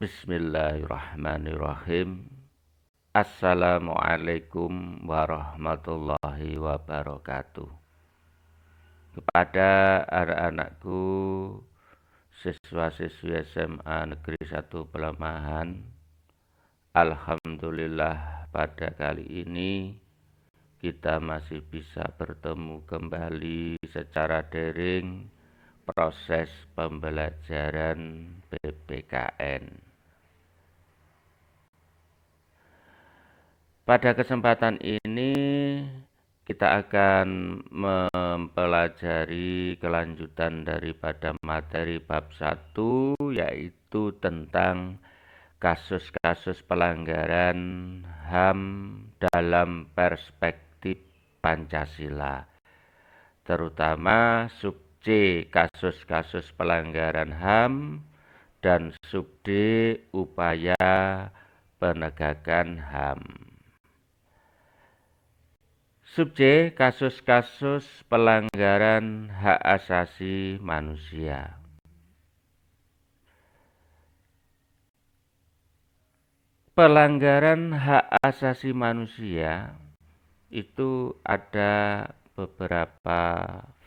Bismillahirrahmanirrahim. Assalamualaikum warahmatullahi wabarakatuh. Kepada anak-anakku, siswa-siswi SMA Negeri 1 Pelemahan, alhamdulillah pada kali ini kita masih bisa bertemu kembali secara daring proses pembelajaran PPKN. Pada kesempatan ini kita akan mempelajari kelanjutan daripada materi bab 1, yaitu tentang kasus-kasus pelanggaran HAM dalam perspektif Pancasila, terutama sub C kasus-kasus pelanggaran HAM dan sub D upaya penegakan HAM. Sub C kasus-kasus pelanggaran hak asasi manusia. Pelanggaran hak asasi manusia itu ada beberapa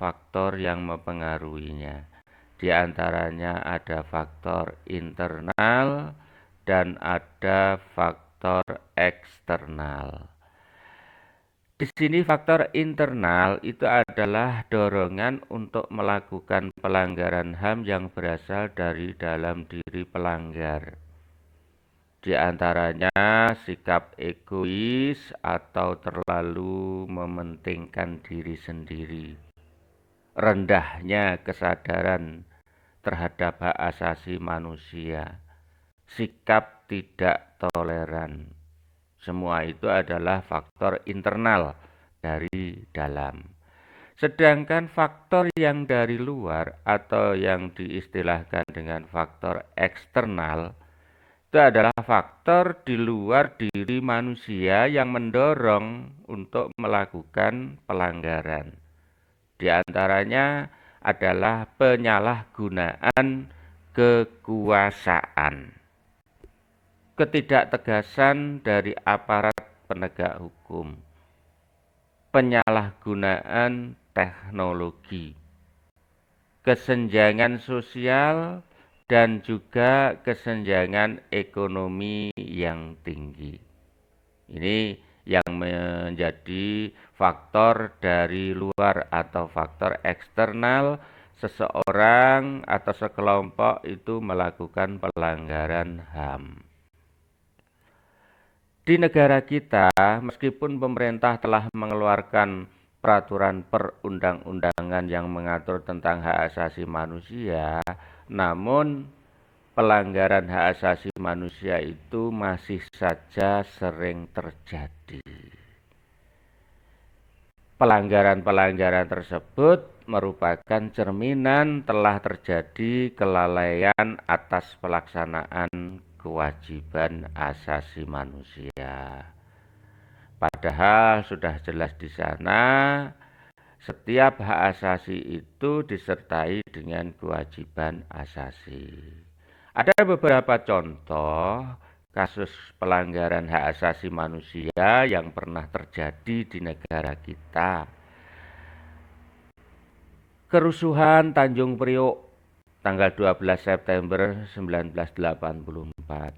faktor yang mempengaruhinya. Di antaranya ada faktor internal dan ada faktor eksternal. Di sini faktor internal itu adalah dorongan untuk melakukan pelanggaran HAM yang berasal dari dalam diri pelanggar. Di antaranya sikap egois atau terlalu mementingkan diri sendiri, rendahnya kesadaran terhadap hak asasi manusia, sikap tidak toleran. Semua itu adalah faktor internal dari dalam. Sedangkan faktor yang dari luar atau yang diistilahkan dengan faktor eksternal itu adalah faktor di luar diri manusia yang mendorong untuk melakukan pelanggaran. Di antaranya adalah penyalahgunaan kekuasaan, ketidaktegasan dari aparat penegak hukum, penyalahgunaan teknologi, kesenjangan sosial, dan juga kesenjangan ekonomi yang tinggi. Ini yang menjadi faktor dari luar atau faktor eksternal seseorang atau sekelompok itu melakukan pelanggaran HAM. Di negara kita, meskipun pemerintah telah mengeluarkan peraturan perundang-undangan yang mengatur tentang hak asasi manusia, namun pelanggaran hak asasi manusia itu masih saja sering terjadi. Pelanggaran-pelanggaran tersebut merupakan cerminan telah terjadi kelalaian atas pelaksanaan kewajiban asasi manusia. Padahal sudah jelas di sana setiap hak asasi itu disertai dengan kewajiban asasi. Ada beberapa contoh kasus pelanggaran hak asasi manusia yang pernah terjadi di negara kita. Kerusuhan Tanjung Priok tanggal 12 September 1984.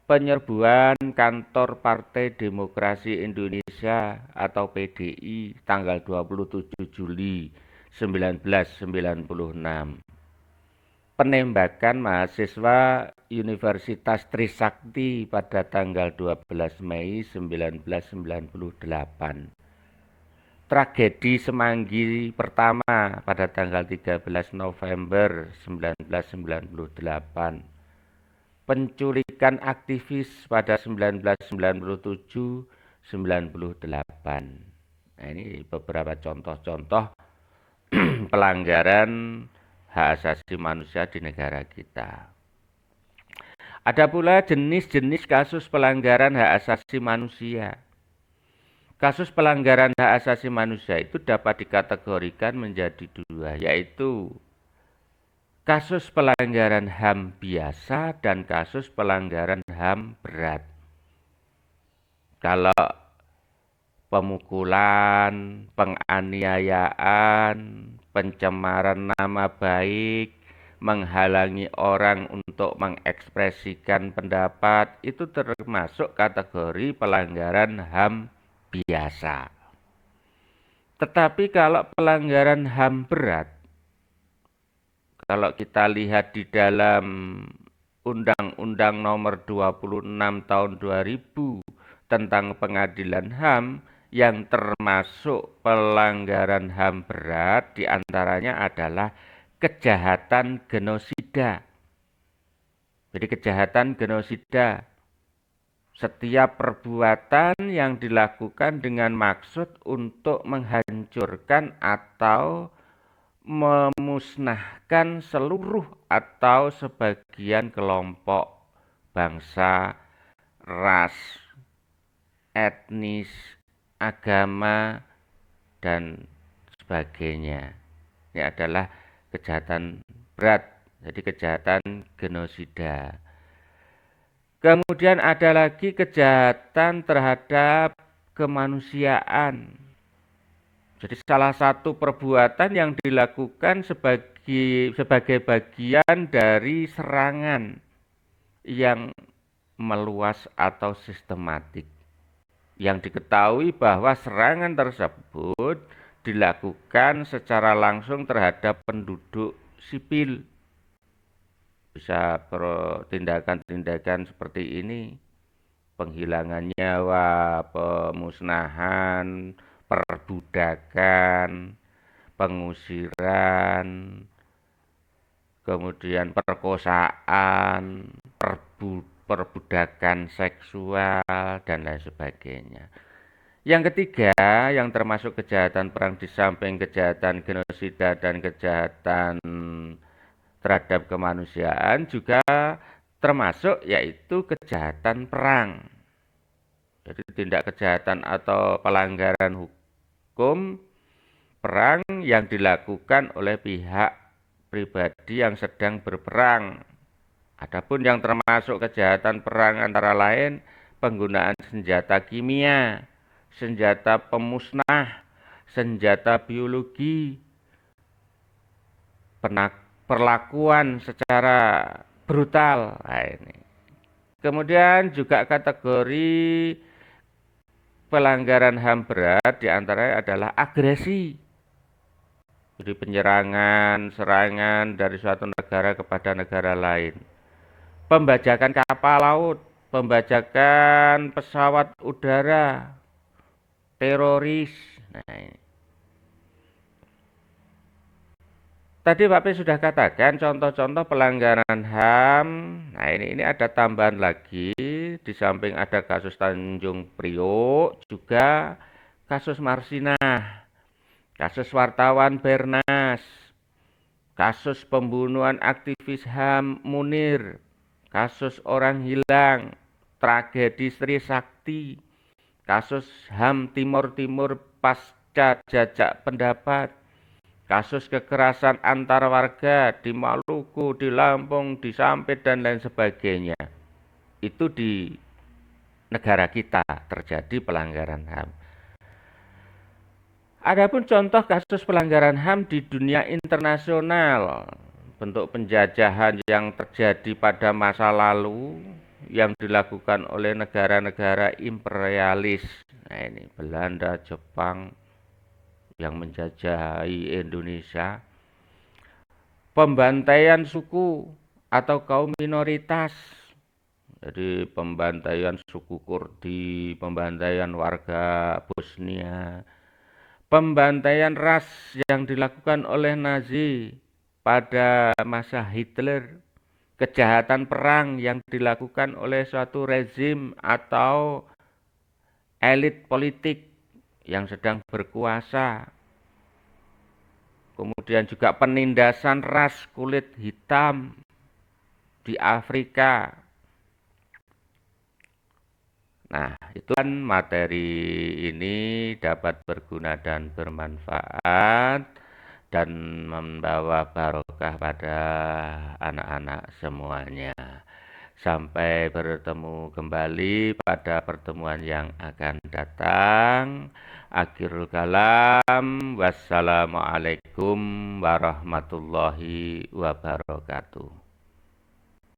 Penyerbuan kantor Partai Demokrasi Indonesia atau PDI tanggal 27 Juli 1996. Penembakan mahasiswa Universitas Trisakti pada tanggal 12 Mei 1998. Tragedi Semanggi pertama pada tanggal 13 November 1998. Penculikan aktivis pada 1997-98. Nah, ini beberapa contoh-contoh pelanggaran hak asasi manusia di negara kita. Ada pula jenis-jenis kasus pelanggaran hak asasi manusia. Kasus pelanggaran hak asasi manusia itu dapat dikategorikan menjadi dua, yaitu kasus pelanggaran HAM biasa dan kasus pelanggaran HAM berat. Kalau pemukulan, penganiayaan, pencemaran nama baik, menghalangi orang untuk mengekspresikan pendapat, itu termasuk kategori pelanggaran HAM biasa. Tetapi kalau pelanggaran HAM berat, kalau kita lihat di dalam Undang-Undang Nomor 26 Tahun 2000 tentang Pengadilan HAM, yang termasuk pelanggaran HAM berat diantaranya adalah kejahatan genosida. Jadi kejahatan genosida, setiap perbuatan yang dilakukan dengan maksud untuk menghancurkan atau memusnahkan seluruh atau sebagian kelompok, bangsa, ras, etnis, agama, dan sebagainya. Ini adalah kejahatan berat, jadi kejahatan genosida. Kemudian ada lagi kejahatan terhadap kemanusiaan. Jadi salah satu perbuatan yang dilakukan sebagai bagian dari serangan yang meluas atau sistematik. Yang diketahui bahwa serangan tersebut dilakukan secara langsung terhadap penduduk sipil. Bisa tindakan-tindakan seperti ini, penghilangan nyawa, pemusnahan, perbudakan, pengusiran, kemudian perkosaan, perbudakan seksual, dan lain sebagainya. Yang ketiga, yang termasuk kejahatan perang di samping kejahatan genosida dan kejahatan terhadap kemanusiaan juga termasuk yaitu kejahatan perang. Jadi tindak kejahatan atau pelanggaran hukum perang yang dilakukan oleh pihak pribadi yang sedang berperang. Adapun yang termasuk kejahatan perang antara lain penggunaan senjata kimia, senjata pemusnah, senjata biologi, perlakuan secara brutal. Nah, ini. Kemudian juga kategori pelanggaran HAM berat diantaranya adalah agresi. Jadi penyerangan, serangan dari suatu negara kepada negara lain. Pembajakan kapal laut, pembajakan pesawat udara, teroris. Nah, ini. Tadi Pak P sudah katakan contoh-contoh pelanggaran HAM. Nah, ini ada tambahan lagi, di samping ada kasus Tanjung Priok, juga kasus Marsinah, kasus wartawan Bernas, kasus pembunuhan aktivis HAM Munir, kasus orang hilang, tragedi Sri Sakti, kasus HAM Timur Timur pasca jajak pendapat, kasus kekerasan antar warga di Maluku, di Lampung, di Sampit, dan lain sebagainya. Itu di negara kita terjadi pelanggaran HAM. Adapun contoh kasus pelanggaran HAM di dunia internasional, bentuk penjajahan yang terjadi pada masa lalu yang dilakukan oleh negara-negara imperialis. Nah, ini Belanda, Jepang yang menjajahi Indonesia, pembantaian suku atau kaum minoritas. Jadi pembantaian suku Kurdi, pembantaian warga Bosnia, pembantaian ras yang dilakukan oleh Nazi pada masa Hitler, kejahatan perang yang dilakukan oleh suatu rezim atau elit politik yang sedang berkuasa. Kemudian juga penindasan ras kulit hitam di Afrika. Nah, itu kan materi ini dapat berguna dan bermanfaat. dan membawa barokah pada anak-anak semuanya. Sampai bertemu kembali pada pertemuan yang akan datang. Akhirul kalam, wassalamualaikum warahmatullahi wabarakatuh.